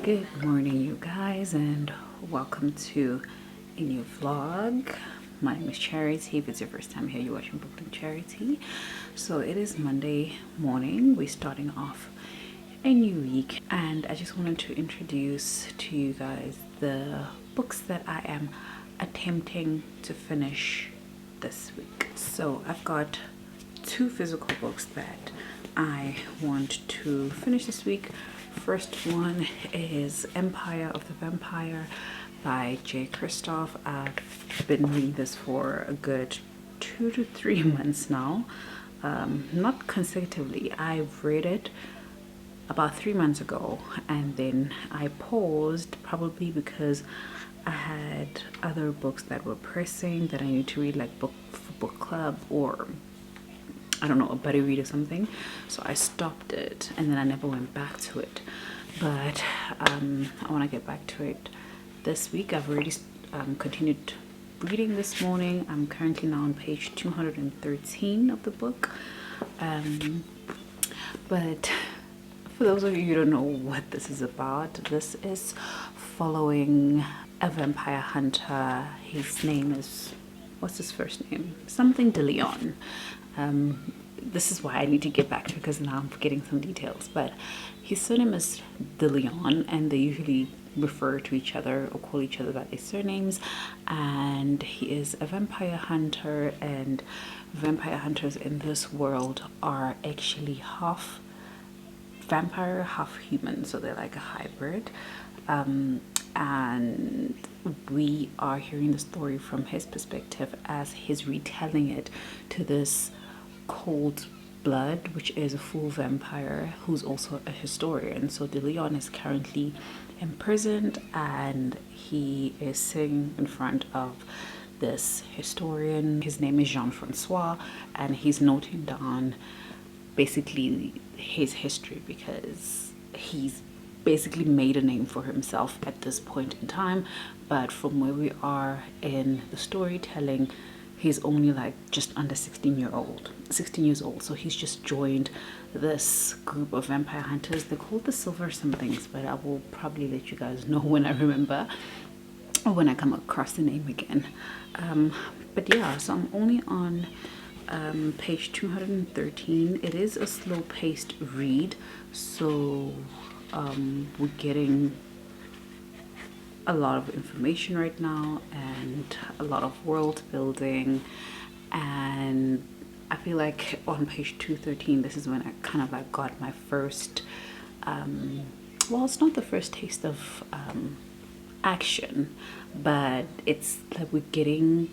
Good morning, you guys, and welcome to a new vlog. My name is Charity. If it's your first time here, you're watching Booked on Charity. So it is Monday morning. We're starting off a new week, and I just wanted to introduce to you guys the books that I am attempting to finish this week. So I've got two physical books that I want to finish this week. First one is Empire of the Vampire by J. Kristoff. I've been reading this for a good 2 to 3 months now, not consecutively. I read it about 3 months ago, and then I paused, probably because I had other books that were pressing that I need to read, like book club, or I don't know, a buddy read or something. So I stopped it and then I never went back to it. But I want to get back to it this week. I've already continued reading this morning. I'm currently now on page 213 of the book. But for those of you who don't know what this is about, this is following a vampire hunter. His name is, what's his first name? Something de Leon. This is why I need to get back to it, because now I'm forgetting some details. But his surname is de Leon, and they usually refer to each other or call each other by their surnames. And he is a vampire hunter, and vampire hunters in this world are actually half vampire, half human, so they're like a hybrid. And we are hearing the story from his perspective as he's retelling it to this cold blood, which is a full vampire who's also a historian. So de Leon is currently imprisoned, and he is sitting in front of this historian. His name is Jean-Francois, and he's noting down basically his history, because he's basically made a name for himself at this point in time. But from where we are in the storytelling, he's only like just under 16 years old. So he's just joined this group of vampire hunters. They're called the Silver somethings, but I will probably let you guys know when I remember, or when I come across the name again. But yeah, so I'm only on page 213. It is a slow-paced read, so we're getting a lot of information right now and a lot of world building. And I feel like on page 213, this is when I kind of like got my first well, it's not the first taste of action, but it's like we're getting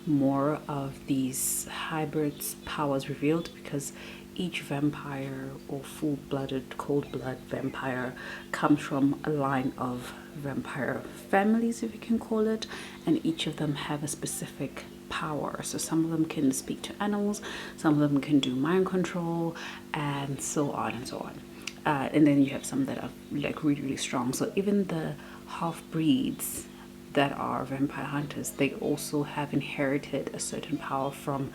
more of these hybrids powers revealed, because each vampire or full-blooded cold-blood vampire comes from a line of vampire families, if you can call it, and each of them have a specific power. So some of them can speak to animals, some of them can do mind control, and so on and so on. And then you have some that are like really strong. So even the half-breeds that are vampire hunters, they also have inherited a certain power from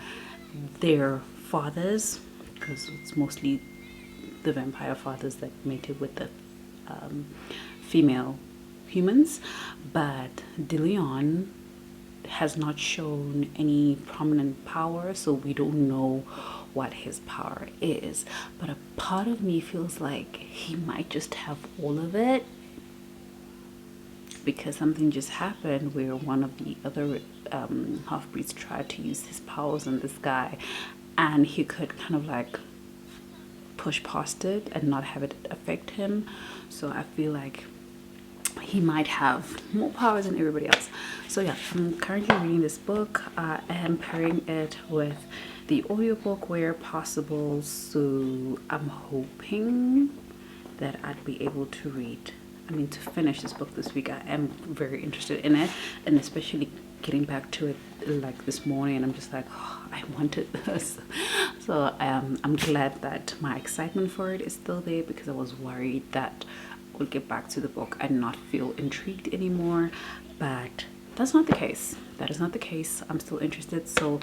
their fathers, because it's mostly the vampire fathers that mated with the female humans. But de Leon has not shown any prominent power, so we don't know what his power is. But a part of me feels like he might just have all of it, because something just happened where one of the other half-breeds tried to use his powers on this guy, and he could kind of like push past it and not have it affect him. So I feel like he might have more powers than everybody else. So yeah, I'm currently reading this book. I am pairing it with the audiobook where possible, so I'm hoping that I'd be able to to finish this book this week. I am very interested in it, and especially getting back to it like this morning, and I'm just like, oh, I wanted this. So I'm glad that my excitement for it is still there, because I was worried that I would get back to the book and not feel intrigued anymore. But that's not the case. That is not the case. I'm still interested. So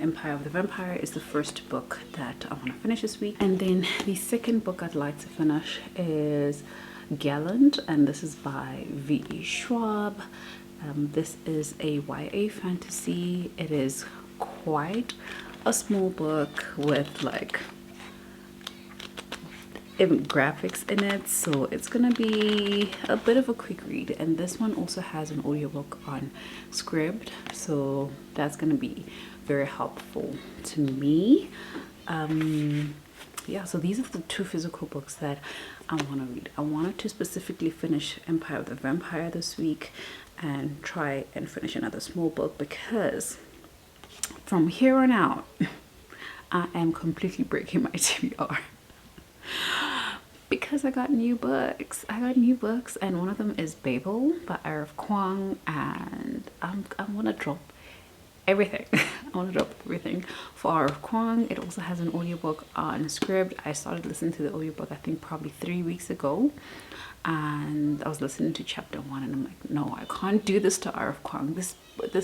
Empire of the Vampire is the first book that I want to finish this week. And then the second book I'd like to finish is Gallant, and this is by V.E. Schwab. This is a YA fantasy. It is quite a small book with like graphics in it, so it's gonna be a bit of a quick read. And this one also has an audiobook on SCRIBD, so that's gonna be very helpful to me. Yeah, so these are the two physical books that I want to read. I wanted to specifically finish Empire of the Vampire this week and try and finish another small book, because from here on out I am completely breaking my TBR because I got new books. And one of them is Babel by Arif Kwang, and I want to drop everything. I want to drop everything for Arif Kwang. It also has an audiobook on SCRIBD. I started listening to the audiobook I think probably 3 weeks ago, and I was listening to chapter 1 and I'm like, no, I can't do this to Arif Kwang. This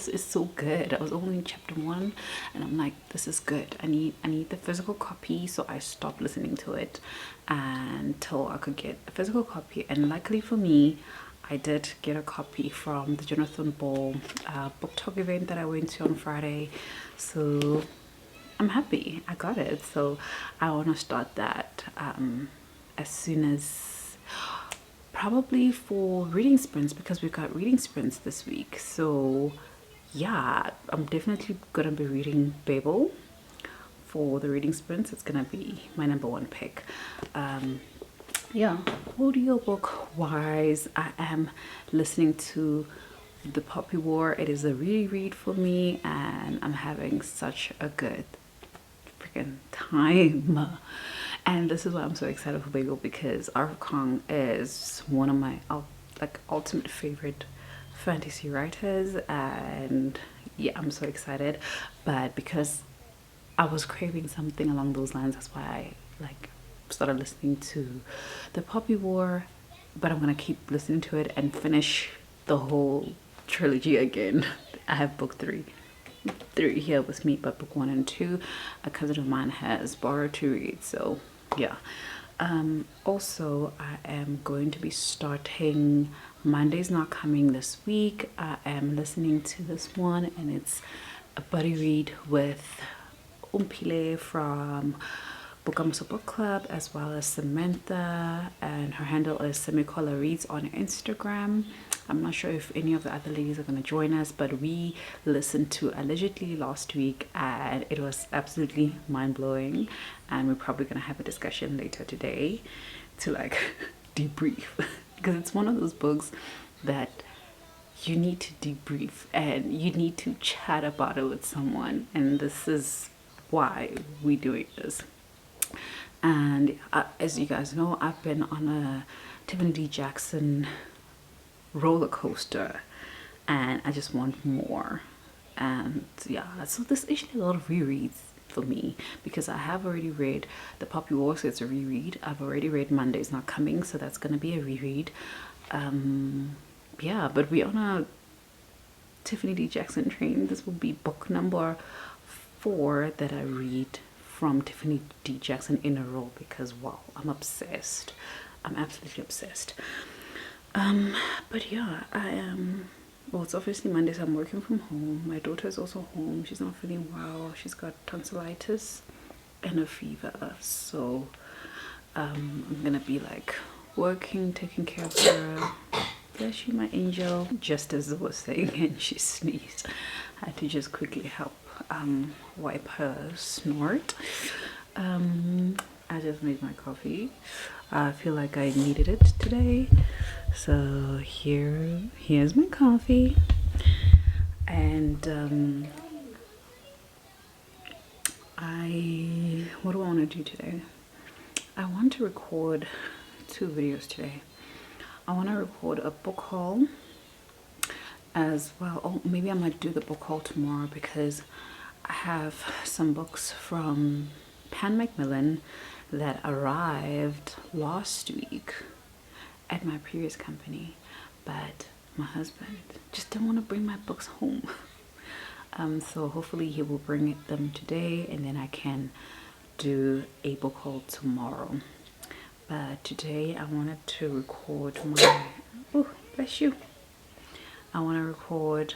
is so good. I was only in chapter 1 and I'm like, this is good. I need the physical copy. So I stopped listening to it until I could get a physical copy, and luckily for me, I did get a copy from the Jonathan Ball book talk event that I went to on Friday. So I'm happy I got it. So I want to start that as soon as, probably for reading sprints, because we've got reading sprints this week. So yeah, I'm definitely gonna be reading Babel for the reading sprints. It's gonna be my #1 pick. Yeah, audiobook wise, I am listening to The Poppy War. It is a reread for me, and I'm having such a good freaking time. And this is why I'm so excited for Babel, because Arif Kwang is one of my like ultimate favorite fantasy writers, and yeah, I'm so excited. But because I was craving something along those lines, that's why I like started listening to The Poppy War. But I'm gonna keep listening to it and finish the whole trilogy again. I have book three here with me, but book 1 and 2 a cousin of mine has borrowed to read. So yeah. Also, I am going to be starting Monday's Not Coming this week. I am listening to this one, and it's a buddy read with Umpile from Bukamuso Book Club, as well as Samantha, and her handle is Semicola Reads on Instagram. I'm not sure if any of the other ladies are going to join us, but we listened to Allegedly last week and it was absolutely mind-blowing, and we're probably going to have a discussion later today to like debrief, because it's one of those books that you need to debrief and you need to chat about it with someone, and this is why we're doing this. And as you guys know, I've been on a Tiffany D. Jackson roller coaster, and I just want more. And yeah, so there's actually a lot of rereads for me, because I have already read The Poppy War, so it's a reread. I've already read Monday's Not Coming, so that's gonna be a reread. Yeah, but we're on a Tiffany D. Jackson train. This will be book number 4 that I read from Tiffany D. Jackson in a row, because wow, I'm obsessed. I'm absolutely obsessed. But yeah, I am, well, it's obviously Monday, so I'm working from home. My daughter is also home. She's not feeling well. She's got tonsillitis and a fever, so I'm gonna be like working, taking care of her. Bless you, my angel. Just as I was saying, and she sneezed, I had to just quickly help wipe her snort. I just made my coffee. I feel like I needed it today, so here's my coffee. And what do I want to do today? I want to record 2 videos today. I want to record a book haul as well. Oh, maybe I might do the book haul tomorrow, because I have some books from Pan Macmillan that arrived last week at my previous company, but my husband just didn't want to bring my books home. So hopefully he will bring them today, and then I can do a book haul tomorrow. today I wanted to record my, oh bless you, I want to record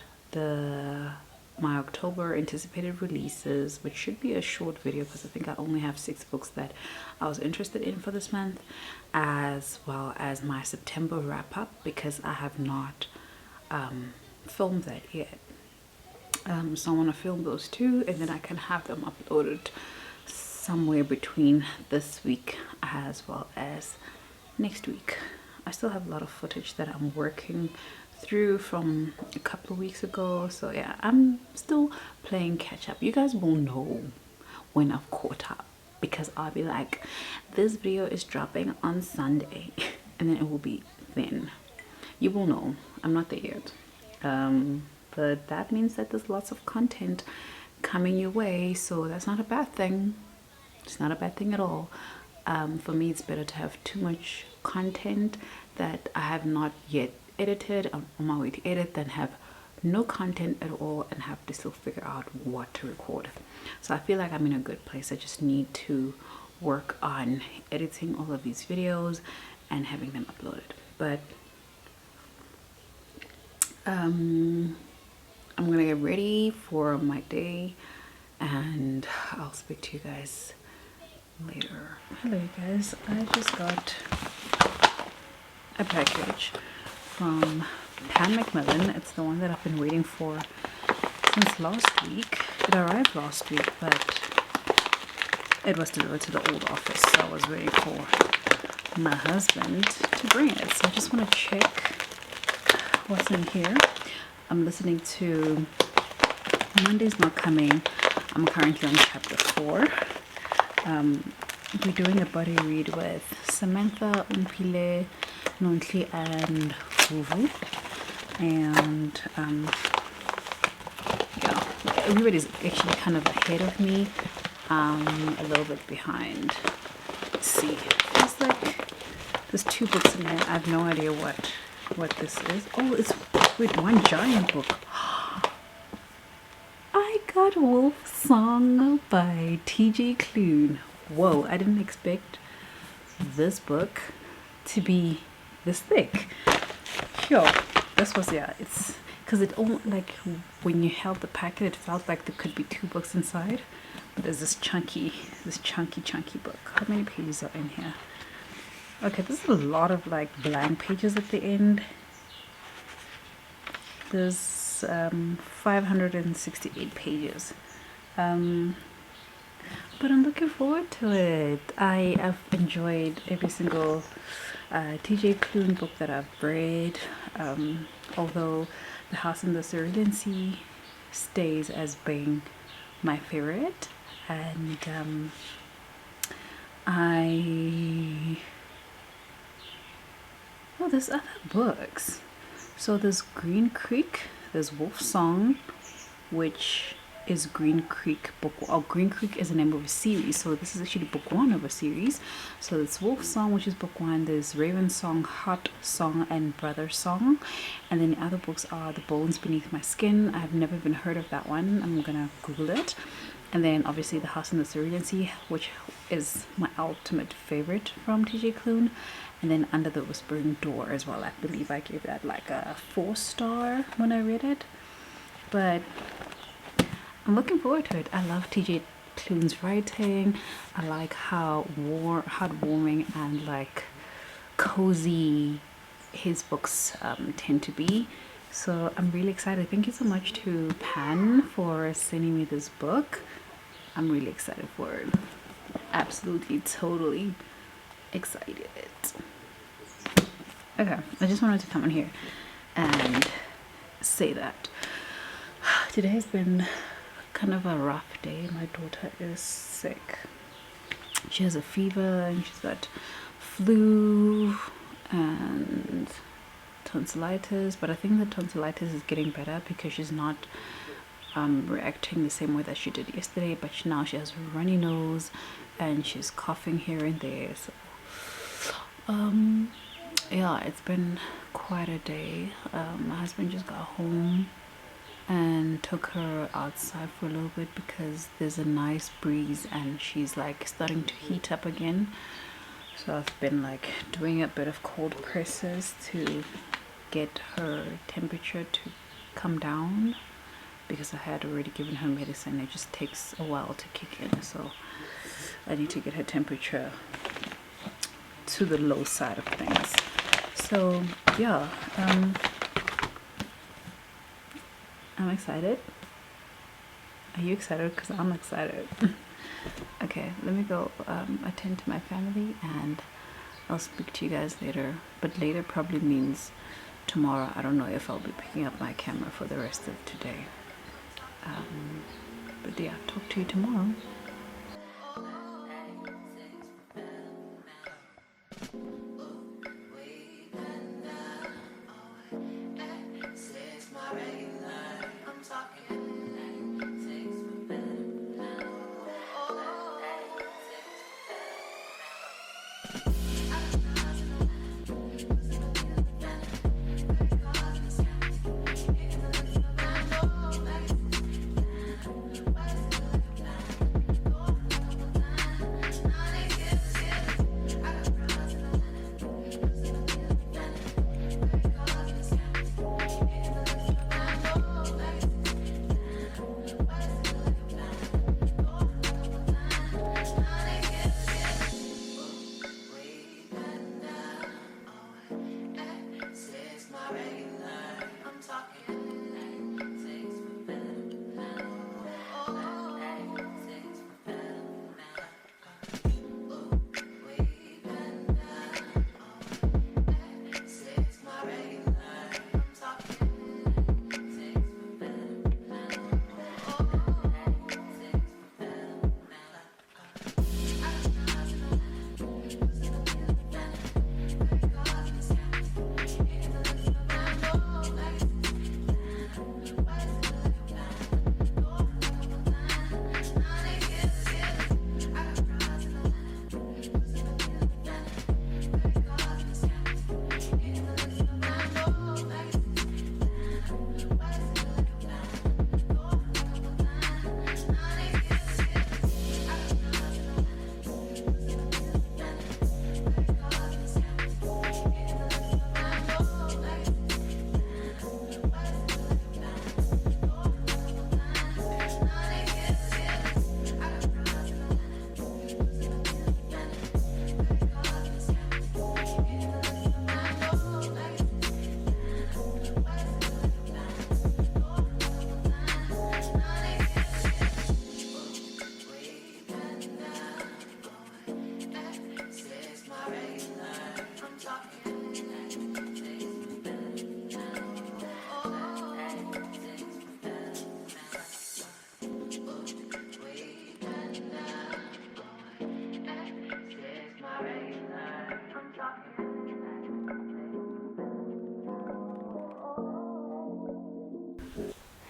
my October anticipated releases, which should be a short video because I think I only have 6 books that I was interested in for this month, as well as my September wrap up, because I have not filmed that yet. So I want to film those too, and then I can have them uploaded somewhere between this week as well as next week. I still have a lot of footage that I'm working through from a couple of weeks ago, so yeah, I'm still playing catch up. You guys will know when I've caught up, because I'll be like, this video is dropping on Sunday and then it will be then. You will know. I'm not there yet, but that means that there's lots of content coming your way, so that's not a bad thing. It's not a bad thing at all. For me, it's better to have too much content that I have not yet edited, on my way to edit, than have no content at all and have to still figure out what to record. So I feel like I'm in a good place. I just need to work on editing all of these videos and having them uploaded. But I'm gonna get ready for my day and I'll speak to you guys later. Hello guys, I just got a package from Pan Macmillan. It's the one that I've been waiting for since last week. It arrived last week, but it was delivered to the old office, so I was waiting for my husband to bring it. So I just want to check what's in here. I'm listening to Monday's Not Coming. I'm currently on chapter 4. We're doing a buddy read with Samantha, Umpile, Nontli, and Vuvu. And yeah, everybody's actually kind of ahead of me, a little bit behind. Let's see. There's 2 books in there. I have no idea what this is. Oh, it's with one giant book. I got Wolf Song by T.J. Klune. Whoa, I didn't expect this book to be this thick. Sure, this was, yeah, it's because it all, like, when you held the packet, it felt like there could be 2 books inside. But there's this chunky book. How many pages are in here? Okay, there's a lot of like blank pages at the end. There's 568 pages. But I'm looking forward to it. I have enjoyed every single T.J. Klune book that I've read, although The House in the Cerulean Sea stays as being my favorite. And oh, there's other books. So there's Green Creek, there's Wolf Song, which is Green Creek book. Oh, Green Creek is the name of a series, so this is actually book 1 of a series. So it's Wolf Song, which is book 1. There's Raven Song, Heart Song, and Brother Song. And then the other books are The Bones Beneath My Skin. I've never even heard of that one. I'm gonna Google it. And then obviously The House in the Cerulean Sea, which is my ultimate favorite from T.J. Klune. And then Under the Whispering Door as well. I believe I gave that like a 4-star when I read it. But I'm looking forward to it. I love T.J. Klune's writing. I like how heartwarming and like cozy his books tend to be. So I'm really excited. Thank you so much to Pan for sending me this book. I'm really excited for it. Absolutely, totally excited. Okay, I just wanted to come in here and say that today has been kind of a rough day. My daughter is sick. She has a fever and she's got flu and tonsillitis, but I think the tonsillitis is getting better because she's not reacting the same way that she did yesterday. But now she has a runny nose and she's coughing here and there. So yeah, it's been quite a day. My husband just got home and took her outside for a little bit because there's a nice breeze and she's like starting to heat up again. So I've been like doing a bit of cold presses to get her temperature to come down, because I had already given her medicine. It just takes a while to kick in, so I need to get her temperature to the low side of things. So yeah, I'm excited. Are you excited? Because I'm excited. Okay, let me go attend to my family, and I'll speak to you guys later. But later probably means tomorrow. I don't know if I'll be picking up my camera for the rest of today. But yeah, talk to you tomorrow.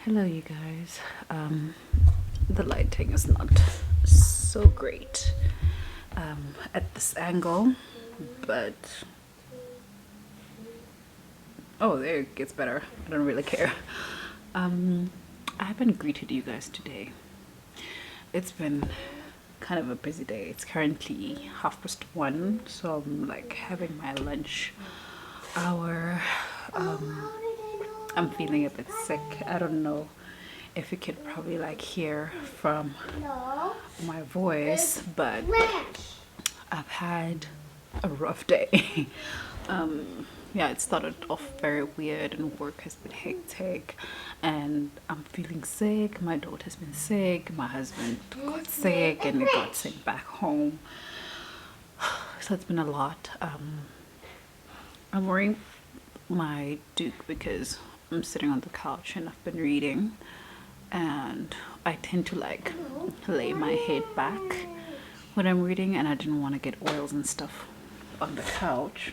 Hello you guys. The lighting is not so great at this angle, but oh, there it gets better. I don't really care. I haven't greeted you guys today. It's been kind of a busy day. It's currently 1:30, so I'm like having my lunch hour. I'm feeling a bit sick. I don't know if you could probably like hear from my voice, but I've had a rough day. Yeah, it started off very weird and work has been hectic, and I'm feeling sick. My daughter's been sick, my husband got sick and he got sent back home. So it's been a lot. I'm wearing my Duke because I'm sitting on the couch and I've been reading, and I tend to like lay my head back when I'm reading, and I didn't want to get oils and stuff on the couch.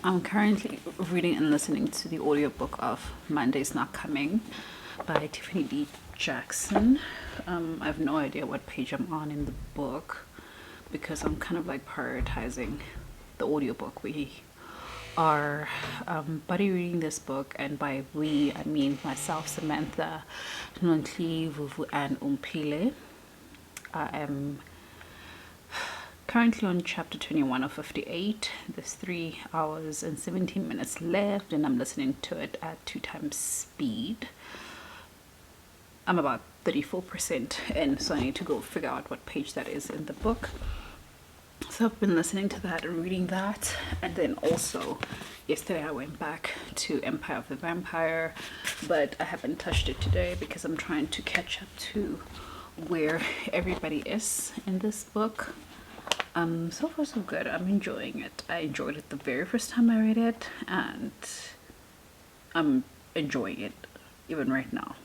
I'm currently reading and listening to the audiobook of Monday's Not Coming by Tiffany D. Jackson. I have no idea what page I'm on in the book because I'm kind of like prioritizing the audiobook. We are buddy reading this book, and by we I mean myself, Samantha, Nontle, Vuvu and Umpile. I am currently on chapter 21 of 58. There's 3 hours and 17 minutes left, and I'm listening to it at 2 times speed. I'm about 34% in, so I need to go figure out what page that is in the book. So I've been listening to that and reading that, and then also yesterday I went back to Empire of the Vampire, but I haven't touched it today because I'm trying to catch up to where everybody is in this book. So far so good. I'm enjoying it. I enjoyed it the very first time I read it, and I'm enjoying it even right now.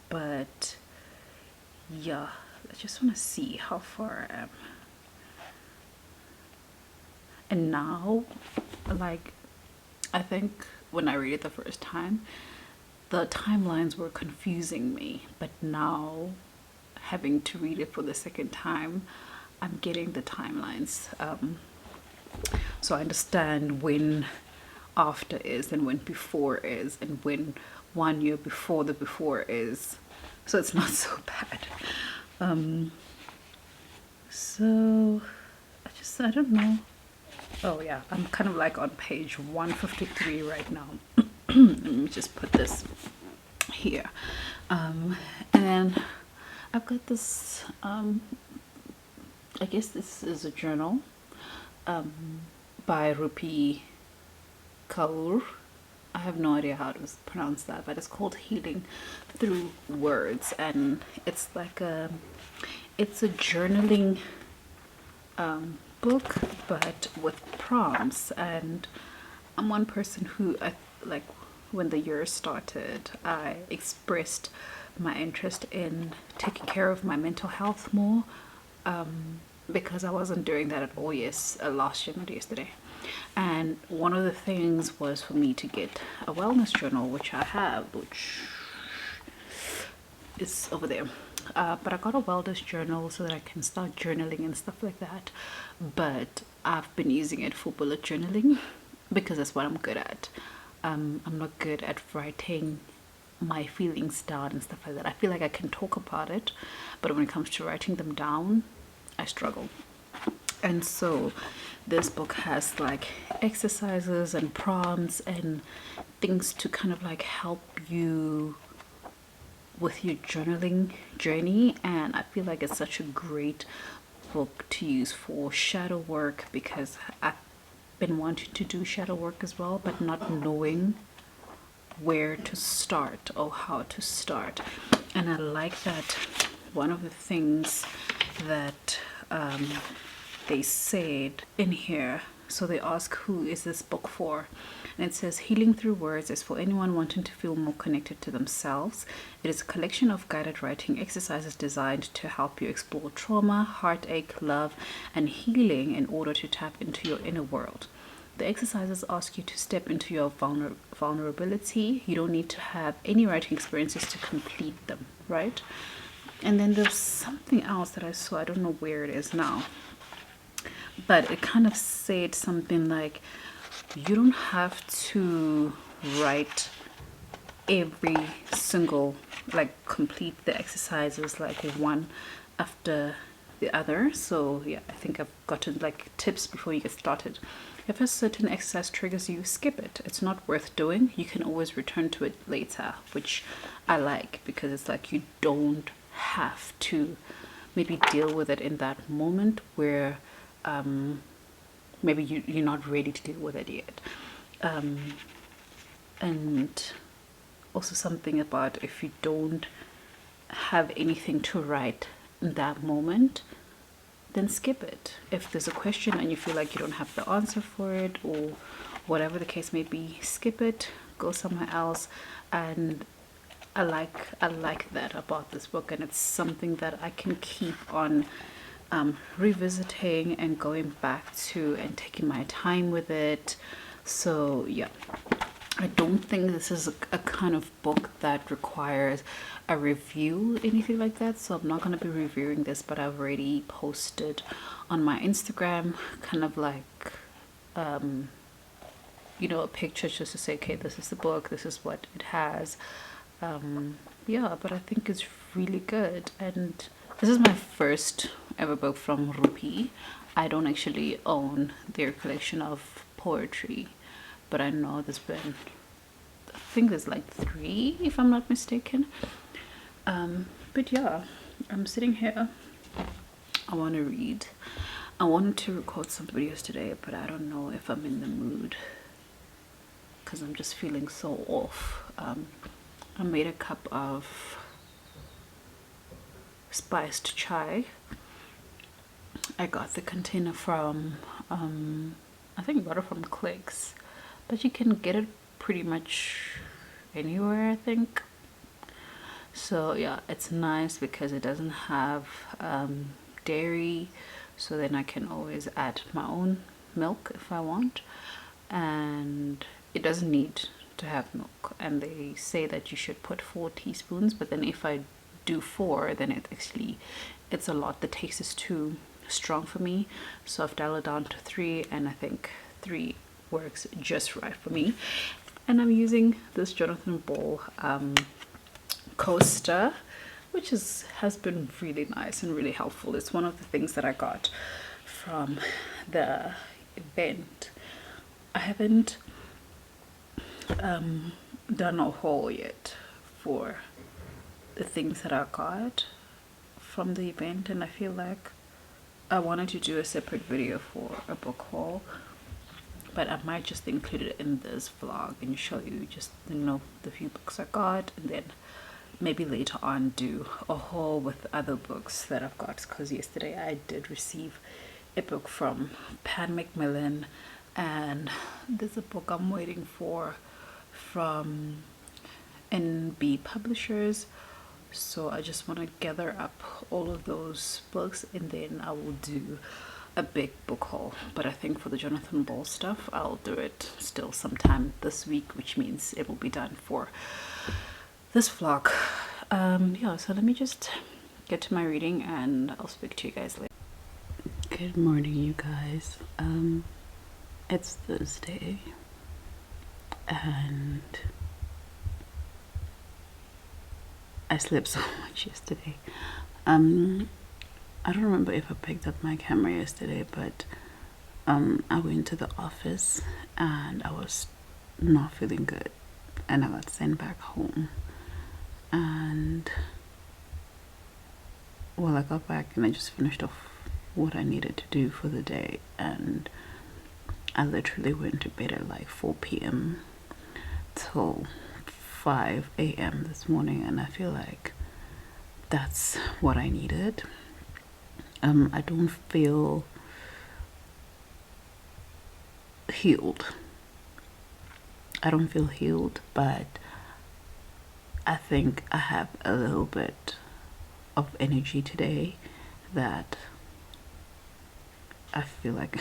But yeah, I just want to see how far I am. And now, like, I think when I read it the first time, the timelines were confusing me, but now having to read it for the second time, I'm getting the timelines. So I understand when after is and when before is and when 1 year before the before is, so it's not so bad. So I don't know. Oh yeah, I'm kind of like on page 153 right now. Let me just put this here. And then I've got this, I guess this is a journal by Rupi Kaur. I have no idea how to pronounce that, but it's called Healing Through Words, and it's like it's a journaling book, but with prompts. And I'm one person who, like, when the year started, I expressed my interest in taking care of my mental health more, because I wasn't doing that at all last year, not yesterday. And one of the things was for me to get a wellness journal, which I have, which is over there. But I got a wellness journal so that I can start journaling and stuff like that. But I've been using it for bullet journaling because that's what I'm good at. I'm not good at writing my feelings down and stuff like that. I feel like I can talk about it, but when it comes to writing them down, I struggle. And so this book has like exercises and prompts and things to kind of like help you with your journaling journey. And I feel like it's such a great book to use for shadow work, because I've been wanting to do shadow work as well, but not knowing where to start or how to start. And I like that one of the things that they said in here, so they ask, who is this book for? And it says, Healing Through Words is for anyone wanting to feel more connected to themselves. It is a collection of guided writing exercises designed to help you explore trauma, heartache, love, and healing in order to tap into your inner world. The exercises ask you to step into your vulnerability. You don't need to have any writing experiences to complete them, right? And then there's something else that I saw. I don't know where it is now, but it kind of said something like, you don't have to write every single, like complete the exercises like one after the other. So yeah, I think I've gotten like tips before you get started. If a certain exercise triggers you, skip it. It's not worth doing. You can always return to it later, which I like, because it's like you don't have to maybe deal with it in that moment where maybe you're not ready to deal with it yet. And also something about, if you don't have anything to write in that moment, then skip it. If there's a question and you feel like you don't have the answer for it, or whatever the case may be, skip it, go somewhere else. And I like that about this book, and it's something that I can keep on revisiting and going back to and taking my time with it. So yeah, I don't think this is a kind of book that requires a review, anything like that. So I'm not going to be reviewing this, but I've already posted on my Instagram kind of like a picture just to say, okay, this is the book, this is what it has. Yeah, but I think it's really good, and This is my first ever book from Rupi. I don't actually own their collection of poetry, but I know there's been, I think there's like 3 if I'm not mistaken. But yeah, I'm sitting here. I want to read. I wanted to record some videos today, but I don't know if I'm in the mood because I'm just feeling so off. I made a cup of spiced chai. I got the container from I think I got it from Clicks, but you can get it pretty much anywhere, I think. So yeah, it's nice because it doesn't have dairy, so then I can always add my own milk if I want, and it doesn't need to have milk. And they say that you should put 4 teaspoons, but then if I do 4, then it's a lot. The taste is too strong for me, so I've dialed it down to 3, and I think 3 works just right for me. And I'm using this Jonathan Ball coaster, which has been really nice and really helpful. It's one of the things that I got from the event. I haven't done a haul yet for the things that I got from the event, and I feel like I wanted to do a separate video for a book haul, but I might just include it in this vlog and show you just the few books I got, and then maybe later on do a haul with other books that I've got, because yesterday I did receive a book from Pan Macmillan, and there's a book I'm waiting for from NB Publishers. So I just want to gather up all of those books, and then I will do a big book haul. But I think for the Jonathan Ball stuff, I'll do it still sometime this week, which means it will be done for this vlog. Yeah, so let me just get to my reading and I'll speak to you guys later. Good morning, you guys. It's Thursday, and I slept so much yesterday. I don't remember if I picked up my camera yesterday, but I went to the office and I was not feeling good, and I got sent back home. And well, I got back and I just finished off what I needed to do for the day, and I literally went to bed at like 4 p.m. till 5 a.m. this morning, and I feel like that's what I needed. I don't feel healed. I don't feel healed, but I think I have a little bit of energy today that I feel like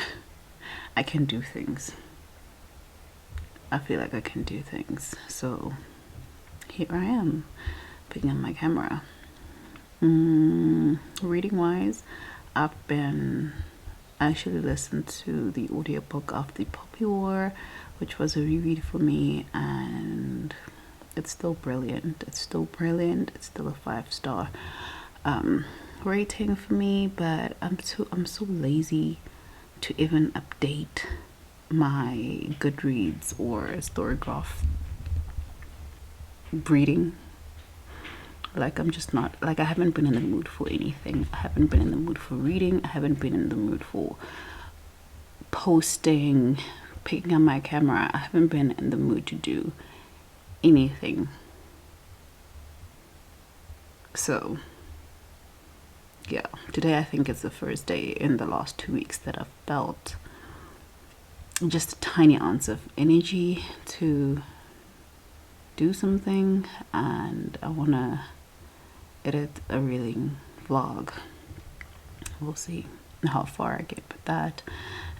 I can do things. I feel like I can do things. So here I am, picking up my camera. Reading wise, I've been actually listened to the audiobook of The Poppy War, which was a reread for me, and it's still brilliant. It's still brilliant. It's still a 5-star rating for me, but I'm so lazy to even update my Goodreads or Storygraph reading. Like, I'm just not, like, I haven't been in the mood for anything. I haven't been in the mood for reading. I haven't been in the mood for posting, picking up my camera. I haven't been in the mood to do anything. So yeah, today I think it's the first day in the last 2 weeks that I've felt just a tiny ounce of energy to do something, and I want to edit a reading vlog. We'll see how far I get with that,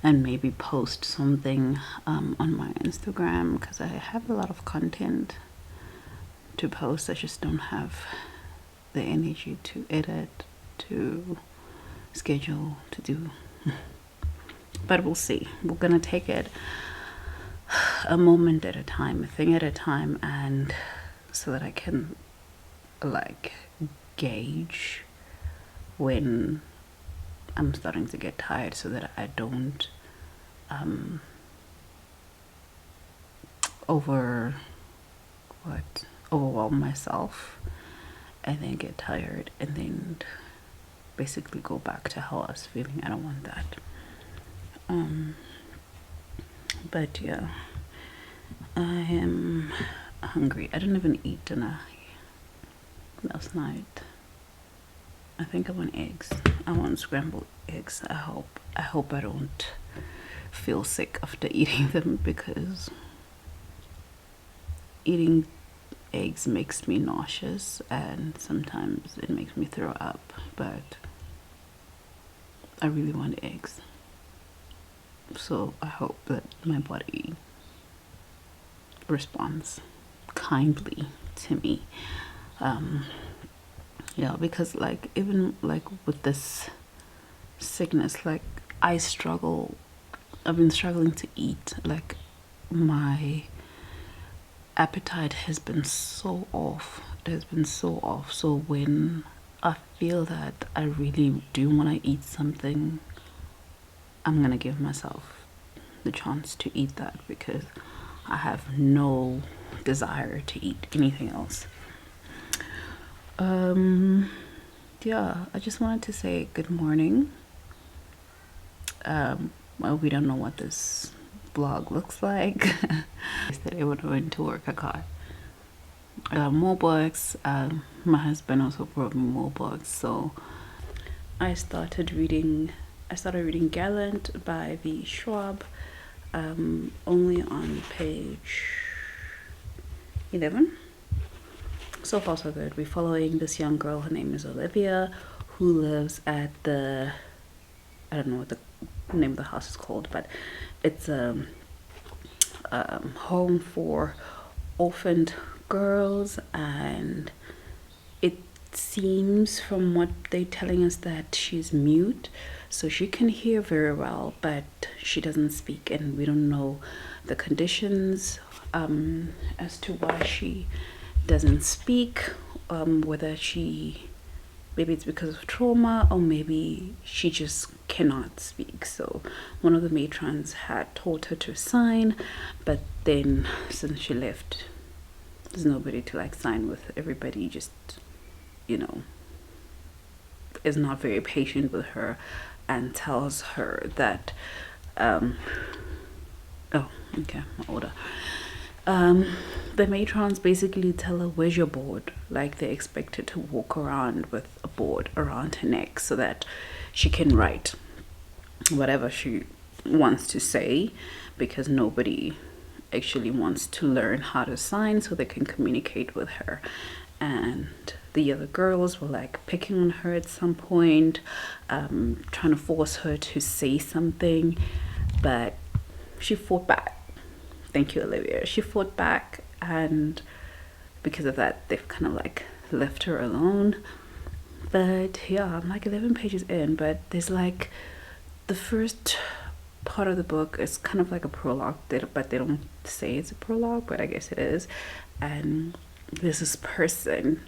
and maybe post something on my Instagram, because I have a lot of content to post. I just don't have the energy to edit, to schedule, to do. But we'll see. We're gonna take it a moment at a time, a thing at a time, and so that I can like gauge when I'm starting to get tired, so that I don't overwhelm myself and then get tired and then basically go back to how I was feeling. I don't want that. But yeah, I am hungry. I didn't even eat dinner last night. I think I want eggs. I want scrambled eggs. I hope I don't feel sick after eating them, because eating eggs makes me nauseous and sometimes it makes me throw up. But I really want eggs, so I hope that my body responds kindly to me. Yeah, because like even like with this sickness, like I've been struggling to eat. Like my appetite has been so off. It has been so off. So when I feel that I really do want to eat something, I'm gonna give myself the chance to eat that, because I have no desire to eat anything else. Yeah, I just wanted to say good morning. Well, we don't know what this vlog looks like. Yesterday when I went to work, I got more books. My husband also brought me more books, so I started reading Gallant by V. Schwab, only on page 11. So far so good. We're following this young girl. Her name is Olivia, who lives at the, I don't know what the name of the house is called, but it's a home for orphaned girls, and it seems from what they're telling us that she's mute, so she can hear very well, but she doesn't speak, and we don't know the conditions as to why she doesn't speak, whether maybe it's because of trauma, or maybe she just cannot speak. So one of the matrons had taught her to sign, but then since she left, there's nobody to like sign with. Everybody just, is not very patient with her and tells her that oh, okay, my order. The matrons basically tell her, where's your board? Like they expect her to walk around with a board around her neck so that she can write whatever she wants to say, because nobody actually wants to learn how to sign so they can communicate with her. And the other girls were like picking on her at some point, trying to force her to say something, but she fought back. Thank you, Olivia. She fought back, and because of that, they've kind of like left her alone. But yeah, I'm like 11 pages in, but there's like the first part of the book is kind of like a prologue, but they don't say it's a prologue, but I guess it is. And there's this person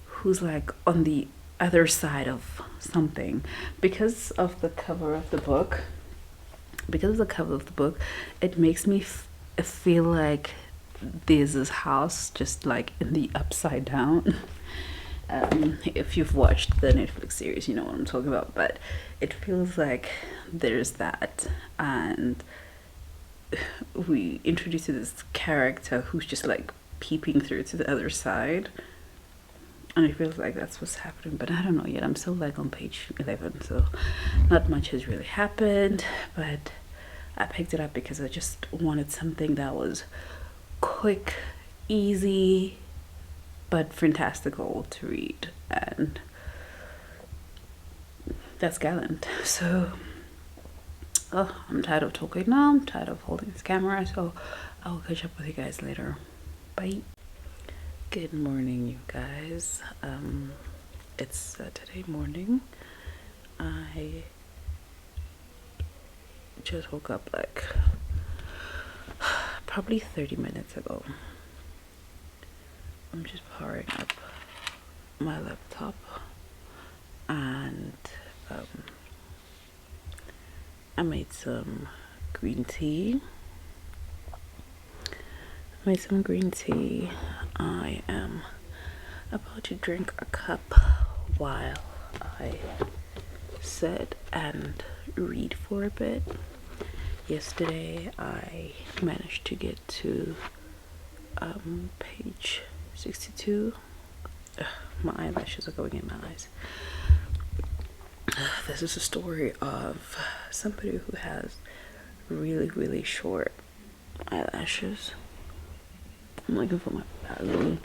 who's like on the other side of something. Because of the cover of the book, it makes me feel like there's this house just like in the upside down. If you've watched the Netflix series, you know what I'm talking about, but it feels like there's that, and we introduced this character who's just like peeping through to the other side, and it feels like that's what's happening, but I don't know yet. I'm still like on page 11, so not much has really happened, but I picked it up because I just wanted something that was quick, easy, but fantastical to read, and that's Gallant. So I'm tired of talking now. I'm tired of holding this camera, so I'll catch up with you guys later. Bye. Good morning, you guys. It's Saturday morning. I just woke up like probably 30 minutes ago. I'm just powering up my laptop and I made some green tea. I am about to drink a cup while I sit and read for a bit. Yesterday I managed to get to page 62. My eyelashes are going in my eyes. This is a story of somebody who has really short eyelashes. I'm looking for my balloon.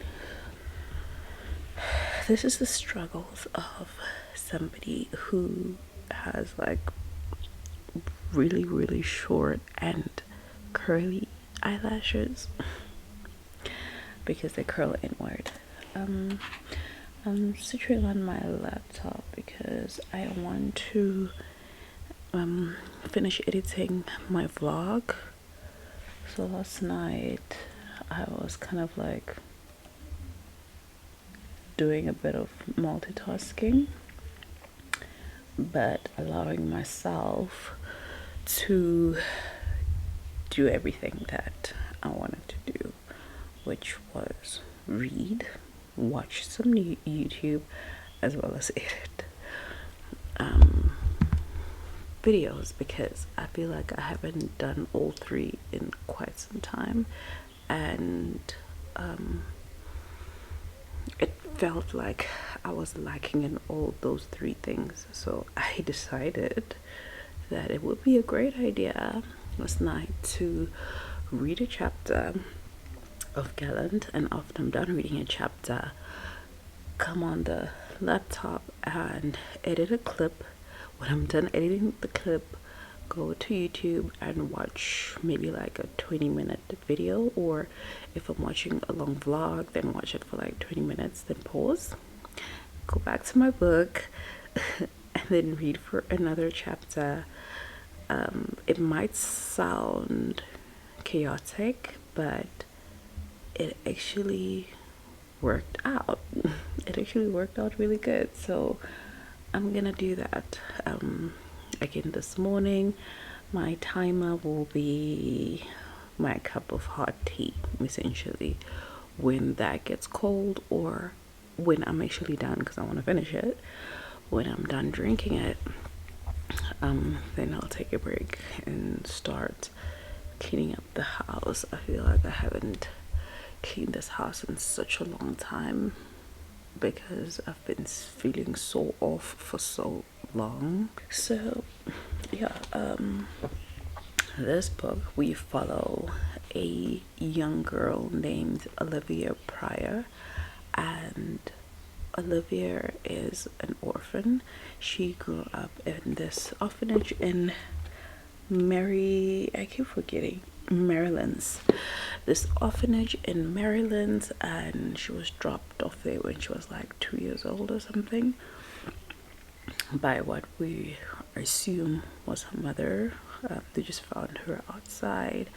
This is the struggles of somebody who has like really short and curly eyelashes because they curl inward. I'm sitting on my laptop because I want to finish editing my vlog. So last night I was kind of like doing a bit of multitasking, but allowing myself to do everything that I wanted to do, which was read, watch some new YouTube, as well as edit videos, because I feel like I haven't done all three in quite some time, and it felt like I was lacking in all those three things. So I decided that it would be a great idea last night to read a chapter of Gallant, and after I'm done reading a chapter, come on the laptop and edit a clip. When I'm done editing the clip, go to YouTube and watch maybe like a 20-minute video, or if I'm watching a long vlog, then watch it for like 20 minutes, then pause, go back to my book and then read for another chapter. It might sound chaotic, but it actually worked out. It actually worked out really good. So I'm gonna do that again this morning. My timer will be my cup of hot tea, essentially. When that gets cold, or when I'm actually done, because I want to finish it, when I'm done drinking it, then I'll take a break and start cleaning up the house. I feel like I haven't cleaned this house in such a long time because I've been feeling so off for so long. So yeah, this book, we follow a young girl named Olivia Pryor, and Olivia is an orphan. She grew up in this orphanage in Maryland. This orphanage in Maryland, and she was dropped off there when she was like 2 years old or something by what we assume was her mother. They just found her outside,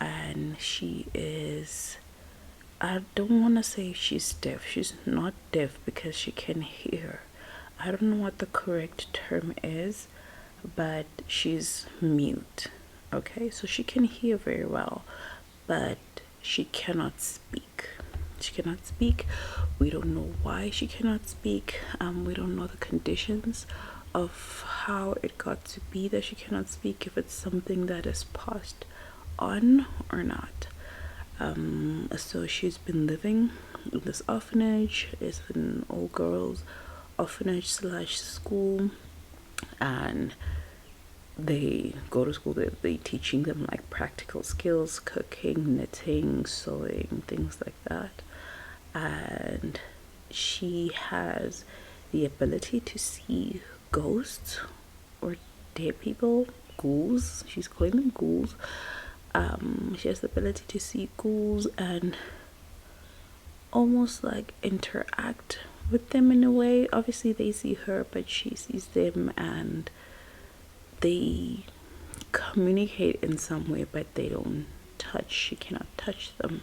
and she is, I don't want to say she's deaf. She's not deaf because she can hear. I don't know what the correct term is, but she's mute. Okay, so she can hear very well, but she cannot speak. We don't know why she cannot speak. We don't know the conditions of how it got to be that she cannot speak, if it's something that is passed on or not. So she's been living in this orphanage. It's an all girls orphanage / school, and they go to school. They teaching them like practical skills, cooking, knitting, sewing, things like that. And she has the ability to see ghosts or dead people, ghouls. She's calling them ghouls. She has the ability to see ghouls and almost like interact with them in a way. Obviously they see her, but she sees them, and they communicate in some way, but they don't touch. She cannot touch them.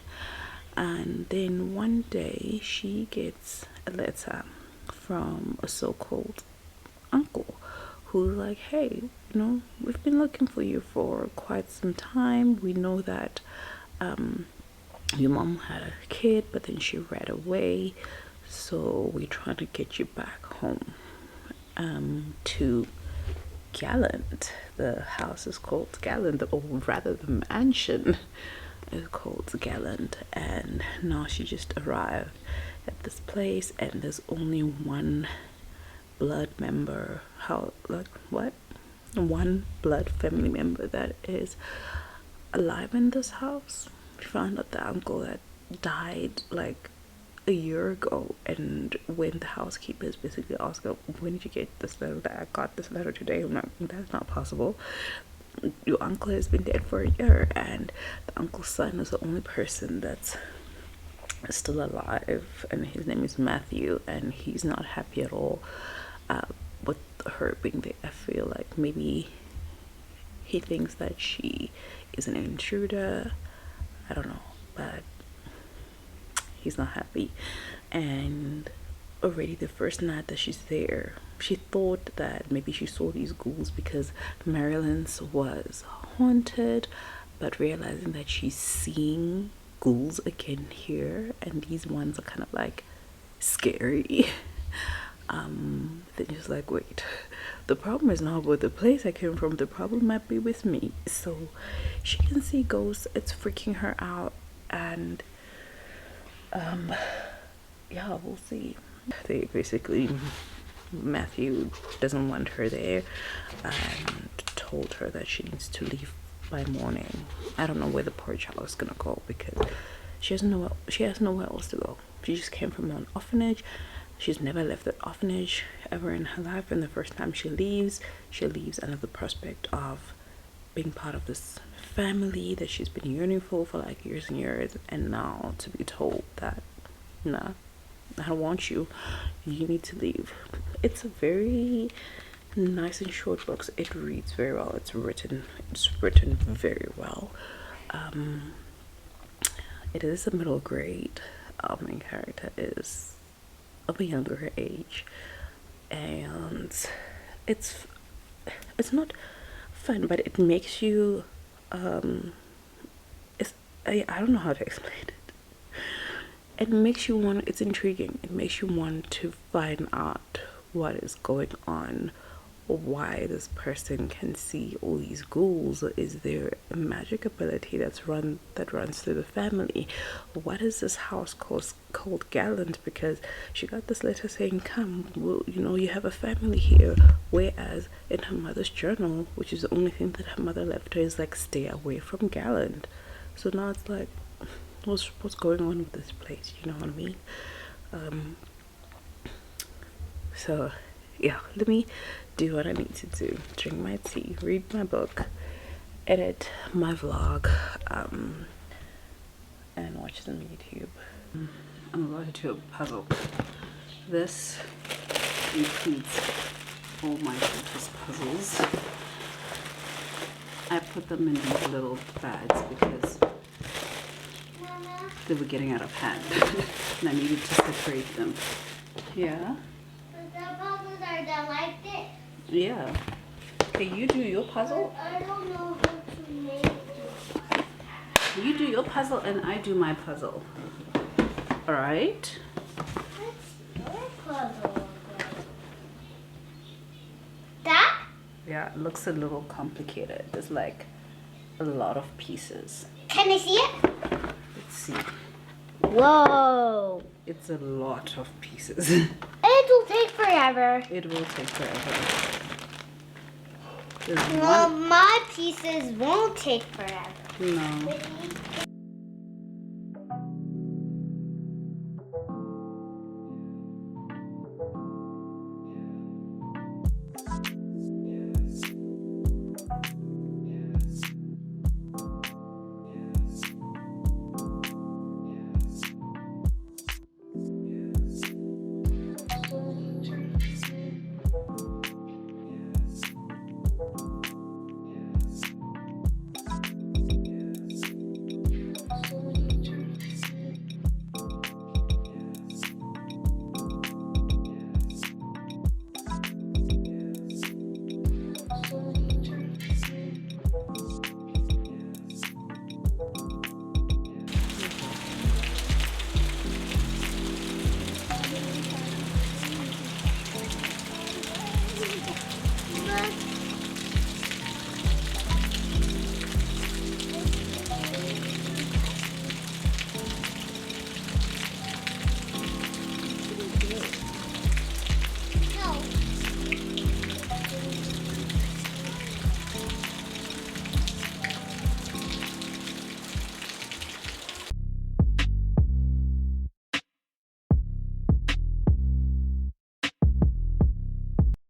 And then one day she gets a letter from a so-called who's like, hey, we've been looking for you for quite some time. We know that your mom had a kid, but then she ran away, so we're trying to get you back home to Gallant. The house is called Gallant, or rather the mansion is called Gallant, and now she just arrived at this place and there's only one blood member. One blood family member that is alive in this house. We found out the uncle that died like a year ago, and when the housekeepers basically asked her, when did you get this letter? That I got this letter today. I'm like, that's not possible. Your uncle has been dead for a year, and the uncle's son is the only person that's still alive, and his name is Matthew, and he's not happy at all with her being there. I feel like maybe he thinks that she is an intruder. I don't know, but he's not happy. And already the first night that she's there, she thought that maybe she saw these ghouls because Marilyn's was haunted, but realizing that she's seeing ghouls again here, and these ones are kind of like scary. Then she's like, wait, the problem is not with the place I came from, the problem might be with me. So she can see ghosts, it's freaking her out, and yeah, we'll see. They basically, Matthew doesn't want her there and told her that she needs to leave by morning. I don't know where the poor child is gonna go because she has nowhere else to go. She just came from an orphanage. She's never left that orphanage ever in her life, and the first time she leaves under the prospect of being part of this family that she's been yearning for like years and years, and now to be told that nah, I don't want you, you need to leave. It's a very nice and short book. It reads very well. It's written very well. It is a middle grade. Main character is of a younger age, and it's not fun, but it makes you I don't know how to explain it. It makes you want, it's intriguing. It makes you want to find out what is going on, why this person can see all these ghouls. Is there a magic ability that runs through the family? What is this house called Gallant? Because she got this letter saying, come, well, you have a family here, whereas in her mother's journal, which is the only thing that her mother left her, is like, stay away from Gallant. So now it's like, what's going on with this place? You know what I mean? So yeah, let me do what I need to do. Drink my tea, read my book, edit my vlog, and watch some YouTube. I'm going to do a puzzle. This includes all my daughter's puzzles. I put them in these little bags because they were getting out of hand and I needed to separate them. Yeah? The puzzles are done like this. Yeah. Okay, you do your puzzle. I don't know how to make it. You do your puzzle and I do my puzzle. Alright? What's your puzzle? That? Yeah, it looks a little complicated. There's like a lot of pieces. Can I see it? Let's see. Whoa. It's a lot of pieces. It will take forever. It will take forever. There's Well, one. my pieces won't take forever. No. Ready?